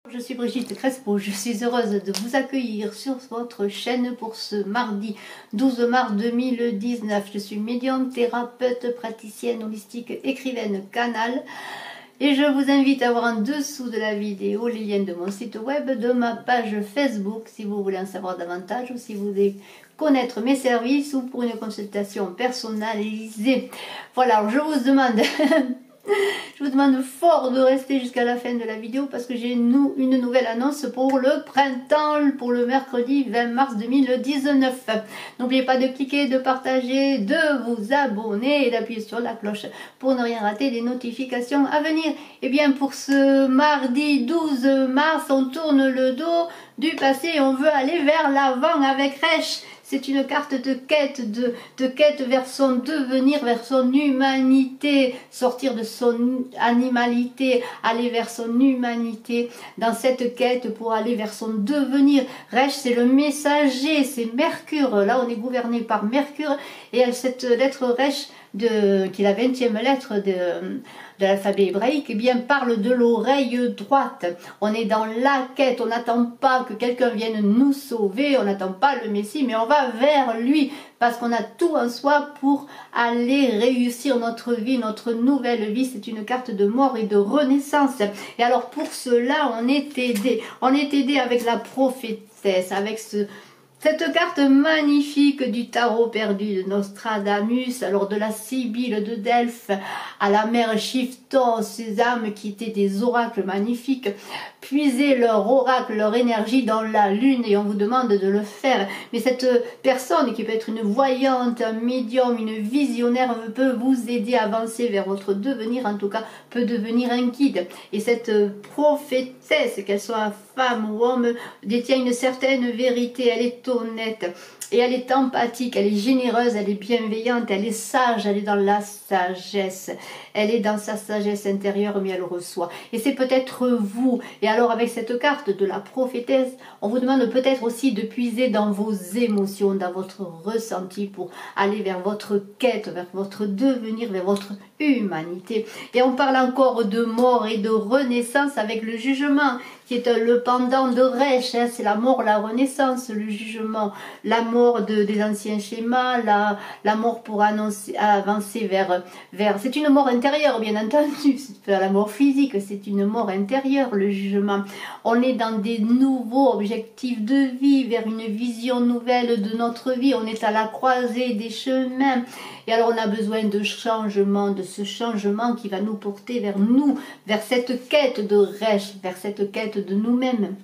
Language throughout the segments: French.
Je suis Brigitte Crespo, je suis heureuse de vous accueillir sur votre chaîne pour ce mardi 12 mars 2019. Je suis médium, thérapeute, praticienne holistique, écrivaine, canal. Et je vous invite à voir en dessous de la vidéo les liens de mon site web, de ma page Facebook, si vous voulez en savoir davantage ou si vous voulez connaître mes services ou pour une consultation personnalisée. Voilà, alors je vous demande... Je vous demande fort de rester jusqu'à la fin de la vidéo parce que j'ai une nouvelle annonce pour le printemps, pour le mercredi 20 mars 2019. N'oubliez pas de cliquer, de partager, de vous abonner et d'appuyer sur la cloche pour ne rien rater des notifications à venir. Et bien pour ce mardi 12 mars, on tourne le dos du passé et on veut aller vers l'avant avec Resh. C'est une carte de quête vers son devenir, vers son humanité, sortir de son animalité, aller vers son humanité dans cette quête pour aller vers son devenir. Resh, c'est le messager, c'est Mercure. Là, on est gouverné par Mercure et cette lettre Resh, qui est la 20e lettre de l'alphabet hébraïque, eh bien, parle de l'oreille droite. On est dans la quête, on n'attend pas que quelqu'un vienne nous sauver, on n'attend pas le Messie, mais on va vers lui, parce qu'on a tout en soi pour aller réussir notre vie, notre nouvelle vie. C'est une carte de mort et de renaissance. Et alors pour cela, on est aidé. On est aidé avec la prophétesse, avec cette carte magnifique du tarot perdu de Nostradamus, alors de la Sibylle de Delphes à la mère Shifton, ces âmes qui étaient des oracles magnifiques, puiser leur oracle, leur énergie dans la lune et on vous demande de le faire. Mais cette personne qui peut être une voyante, un médium, une visionnaire peut vous aider à avancer vers votre devenir, en tout cas peut devenir un guide. Et cette prophétesse, qu'elle soit femme ou homme, détient une certaine vérité, elle est honnête et elle est empathique, elle est généreuse, elle est bienveillante, elle est sage, elle est dans la sagesse, elle est dans sa sagesse intérieure mais elle reçoit. Et c'est peut-être vous. Et alors avec cette carte de la prophétesse, on vous demande peut-être aussi de puiser dans vos émotions, dans votre ressenti pour aller vers votre quête, vers votre devenir, vers votre humanité. Et on parle encore de mort et de renaissance avec le jugement qui est le pendant de Resh, hein, c'est la mort, la renaissance, le jugement, la mort des anciens schémas, la mort pour avancer vers c'est une mort intérieure bien entendu, c'est pas la mort physique, c'est une mort intérieure, le jugement. On est dans des nouveaux objectifs de vie, vers une vision nouvelle de notre vie, on est à la croisée des chemins. Et alors on a besoin de changement, de ce changement qui va nous porter vers nous, vers cette quête de Resh, vers cette quête de nous-mêmes.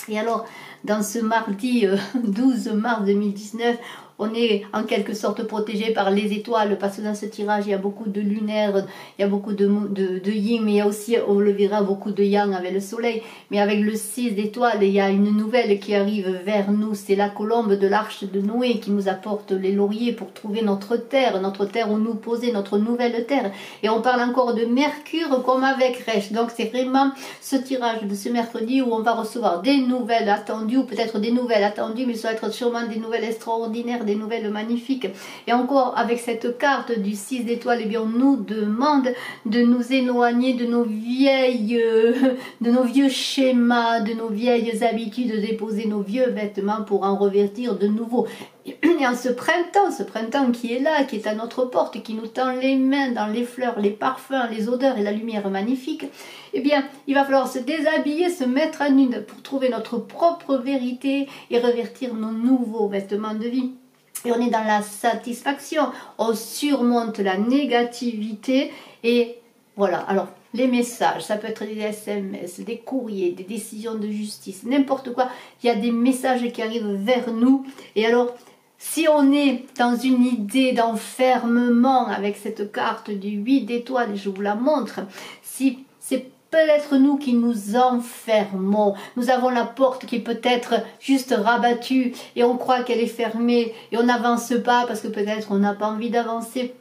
Et alors, dans ce mardi 12 mars 2019, on est en quelque sorte protégé par les étoiles parce que dans ce tirage il y a beaucoup de lunaire, il y a beaucoup de yin, mais il y a aussi, on le verra, beaucoup de yang avec le soleil. Mais avec le 6 d'étoiles, il y a une nouvelle qui arrive vers nous, c'est la colombe de l'arche de Noé qui nous apporte les lauriers pour trouver notre terre où nous poser notre nouvelle terre. Et on parle encore de Mercure comme avec Resh. Donc c'est vraiment ce tirage de ce mercredi où on va recevoir des nouvelles attendues, ou peut-être des nouvelles attendues, mais ça va être sûrement des nouvelles extraordinaires, des nouvelles magnifiques. Et encore avec cette carte du 6 d'étoiles, eh bien on nous demande de nous éloigner de nos vieux schémas, de nos vieilles habitudes, de déposer nos vieux vêtements pour en revêtir de nouveaux. Et en ce printemps qui est là, qui est à notre porte, qui nous tend les mains dans les fleurs, les parfums, les odeurs et la lumière magnifique, eh bien, il va falloir se déshabiller, se mettre à nu pour trouver notre propre vérité et revêtir nos nouveaux vêtements de vie. Et on est dans la satisfaction, on surmonte la négativité et voilà. Alors, les messages, ça peut être des SMS, des courriers, des décisions de justice, n'importe quoi. Il y a des messages qui arrivent vers nous. Et alors, si on est dans une idée d'enfermement avec cette carte du 8 d'étoiles, je vous la montre, si c'est peut-être nous qui nous enfermons. Nous avons la porte qui peut être juste rabattue et on croit qu'elle est fermée et on n'avance pas parce que peut-être on n'a pas envie d'avancer.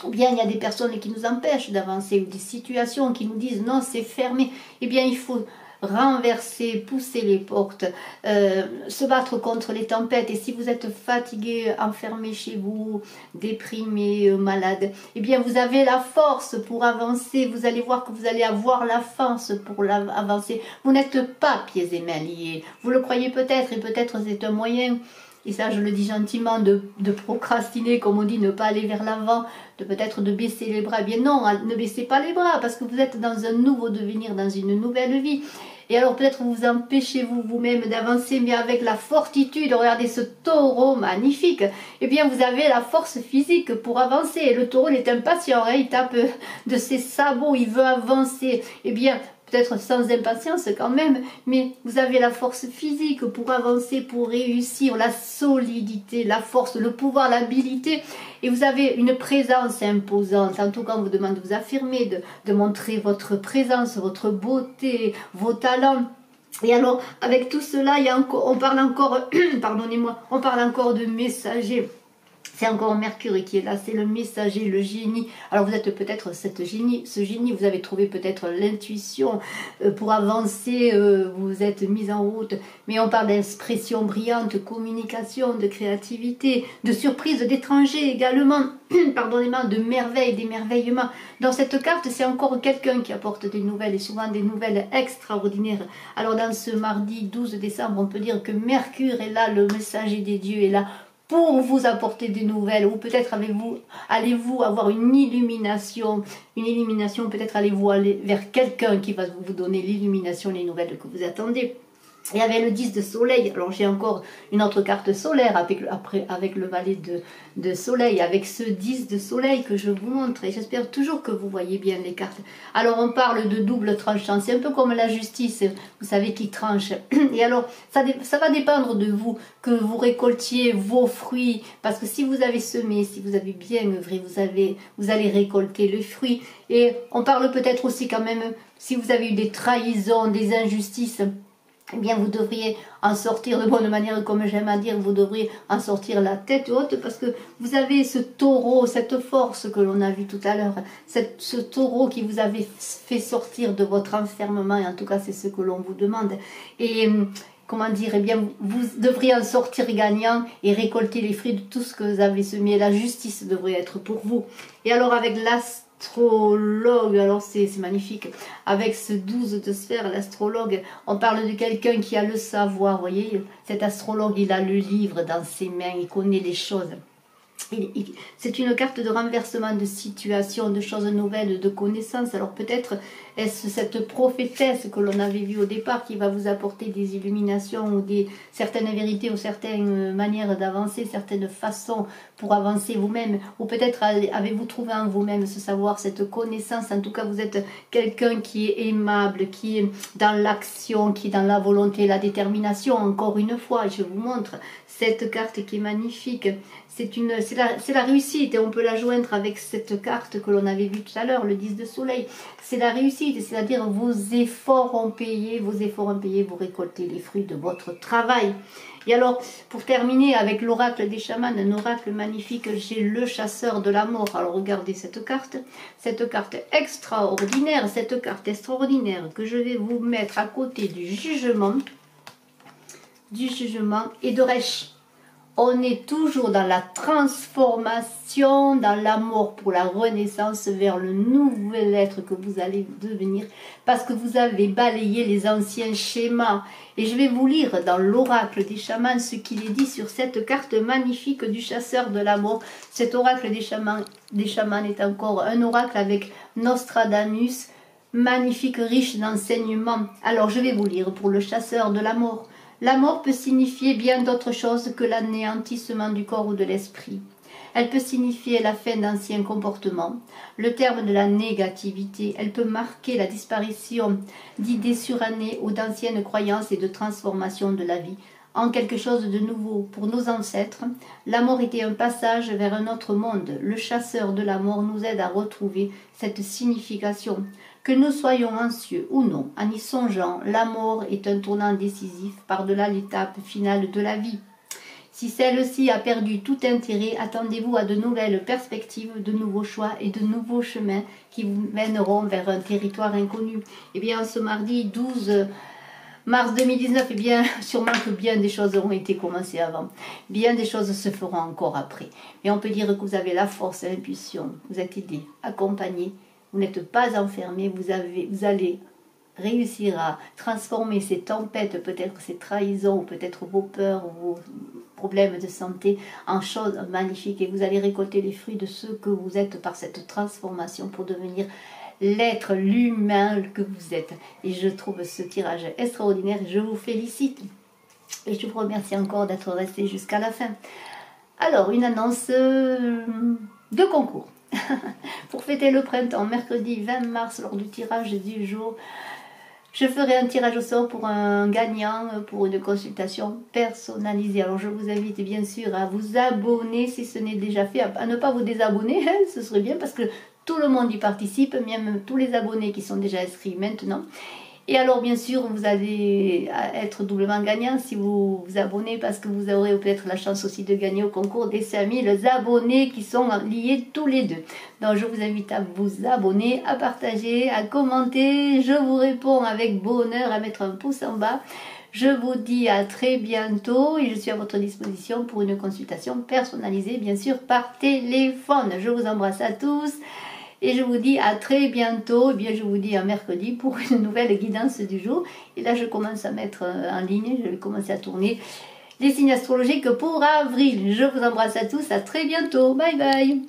Ou bien il y a des personnes qui nous empêchent d'avancer ou des situations qui nous disent non, c'est fermé. Eh bien il faut renverser, pousser les portes, se battre contre les tempêtes. Et si vous êtes fatigué, enfermé chez vous, déprimé, malade, eh bien vous avez la force pour avancer. Vous allez voir que vous allez avoir la force pour avancer. Vous n'êtes pas pieds et mains liés. Vous le croyez peut-être, et peut-être c'est un moyen, et ça je le dis gentiment, de procrastiner, comme on dit, ne pas aller vers l'avant, de peut-être de baisser les bras. Eh bien non, ne baissez pas les bras, parce que vous êtes dans un nouveau devenir, dans une nouvelle vie. Et alors peut-être vous empêchez vous-même d'avancer, mais avec la fortitude, regardez ce taureau magnifique, eh bien vous avez la force physique pour avancer. Et le taureau, il est impatient, hein, il tape de ses sabots, il veut avancer. Eh bien, peut-être sans impatience quand même, mais vous avez la force physique pour avancer, pour réussir, la solidité, la force, le pouvoir, l'habilité, et vous avez une présence imposante. En tout cas, on vous demande de vous affirmer, de montrer votre présence, votre beauté, vos talents. Et alors, avec tout cela, on parle encore, pardonnez-moi, on parle encore de messager. C'est encore Mercure qui est là, c'est le messager, le génie. Alors vous êtes peut-être ce génie, vous avez trouvé peut-être l'intuition pour avancer, vous êtes mis en route. Mais on parle d'expression brillante, communication, de créativité, de surprise, d'étranger également, pardonnez-moi, de merveille, d'émerveillement. Dans cette carte, c'est encore quelqu'un qui apporte des nouvelles, et souvent des nouvelles extraordinaires. Alors dans ce mardi 12 décembre, on peut dire que Mercure est là, le messager des dieux est là, pour vous apporter des nouvelles, ou peut-être allez-vous avoir une illumination, peut-être allez-vous aller vers quelqu'un qui va vous donner l'illumination, les nouvelles que vous attendez. Et avec le 10 de soleil, alors j'ai encore une autre carte solaire avec le valet de soleil, avec ce 10 de soleil que je vous montre, et j'espère toujours que vous voyez bien les cartes. Alors on parle de double tranchant, c'est un peu comme la justice, vous savez, qui tranche. Et alors ça va dépendre de vous, que vous récoltiez vos fruits, parce que si vous avez semé, si vous avez bien œuvré, vous allez récolter le fruit. Et on parle peut-être aussi quand même, si vous avez eu des trahisons, des injustices, eh bien vous devriez en sortir de bonne manière, comme j'aime à dire, vous devriez en sortir la tête haute, parce que vous avez ce taureau, cette force que l'on a vu tout à l'heure, ce taureau qui vous avait fait sortir de votre enfermement, et en tout cas c'est ce que l'on vous demande. Et comment dire, eh bien vous devriez en sortir gagnant et récolter les fruits de tout ce que vous avez semé. La justice devrait être pour vous. Et alors avec l'astrologue, alors c'est magnifique, avec ce 12 de sphère, l'astrologue, on parle de quelqu'un qui a le savoir, vous voyez, cet astrologue, il a le livre dans ses mains, il connaît les choses. C'est une carte de renversement de situation, de choses nouvelles, de connaissances. Alors peut-être est-ce cette prophétesse que l'on avait vue au départ qui va vous apporter des illuminations ou certaines vérités ou certaines manières d'avancer, certaines façons pour avancer vous-même. Ou peut-être avez-vous trouvé en vous-même ce savoir, cette connaissance. En tout cas, vous êtes quelqu'un qui est aimable, qui est dans l'action, qui est dans la volonté, la détermination. Encore une fois, je vous montre cette carte qui est magnifique. C'est la réussite, et on peut la joindre avec cette carte que l'on avait vue tout à l'heure, le 10 de soleil. C'est la réussite, c'est-à-dire vos efforts ont payé, vous récoltez les fruits de votre travail. Et alors, pour terminer avec l'oracle des chamans, un oracle magnifique, j'ai le chasseur de la mort. Alors regardez cette carte extraordinaire, que je vais vous mettre à côté du jugement et de Resh. On est toujours dans la transformation, dans l'amour pour la renaissance vers le nouvel être que vous allez devenir, parce que vous avez balayé les anciens schémas. Et je vais vous lire dans l'oracle des chamans ce qu'il est dit sur cette carte magnifique du chasseur de l'amour. Cet oracle des chamans est encore un oracle avec Nostradamus, magnifique, riche d'enseignements. Alors je vais vous lire pour le chasseur de l'amour. La mort peut signifier bien d'autres choses que l'anéantissement du corps ou de l'esprit. Elle peut signifier la fin d'anciens comportements, le terme de la négativité. Elle peut marquer la disparition d'idées surannées ou d'anciennes croyances et de transformation de la vie en quelque chose de nouveau. Pour nos ancêtres, la mort était un passage vers un autre monde. Le chasseur de la mort nous aide à retrouver cette signification. Que nous soyons anxieux ou non, en y songeant, la mort est un tournant décisif par-delà l'étape finale de la vie. Si celle-ci a perdu tout intérêt, attendez-vous à de nouvelles perspectives, de nouveaux choix et de nouveaux chemins qui vous mèneront vers un territoire inconnu. Eh bien, ce mardi 12 Mars 2019, eh bien, sûrement que bien des choses ont été commencées avant. Bien des choses se feront encore après. Mais on peut dire que vous avez la force, l'intuition, vous êtes aidé, accompagné. Vous n'êtes pas enfermé, vous allez réussir à transformer ces tempêtes, peut-être ces trahisons, peut-être vos peurs, vos problèmes de santé en choses magnifiques. Et vous allez récolter les fruits de ce que vous êtes par cette transformation pour devenir l'être, l'humain que vous êtes. Et je trouve ce tirage extraordinaire. Je vous félicite. Et je vous remercie encore d'être resté jusqu'à la fin. Alors, une annonce de concours. Pour fêter le printemps, mercredi 20 mars, lors du tirage du jour, je ferai un tirage au sort pour un gagnant pour une consultation personnalisée. Alors je vous invite bien sûr à vous abonner si ce n'est déjà fait, à ne pas vous désabonner, hein, ce serait bien parce que tout le monde y participe, même tous les abonnés qui sont déjà inscrits maintenant. Et alors bien sûr vous allez être doublement gagnant si vous vous abonnez parce que vous aurez peut-être la chance aussi de gagner au concours des 5000 abonnés qui sont liés tous les deux. Donc je vous invite à vous abonner, à partager, à commenter. Je vous réponds avec bonheur, à mettre un pouce en bas. Je vous dis à très bientôt et je suis à votre disposition pour une consultation personnalisée bien sûr par téléphone. Je vous embrasse à tous. Et je vous dis à très bientôt, et bien je vous dis à mercredi pour une nouvelle guidance du jour. Et là je commence à mettre en ligne, je vais commencer à tourner les signes astrologiques pour avril. Je vous embrasse à tous, à très bientôt, bye bye.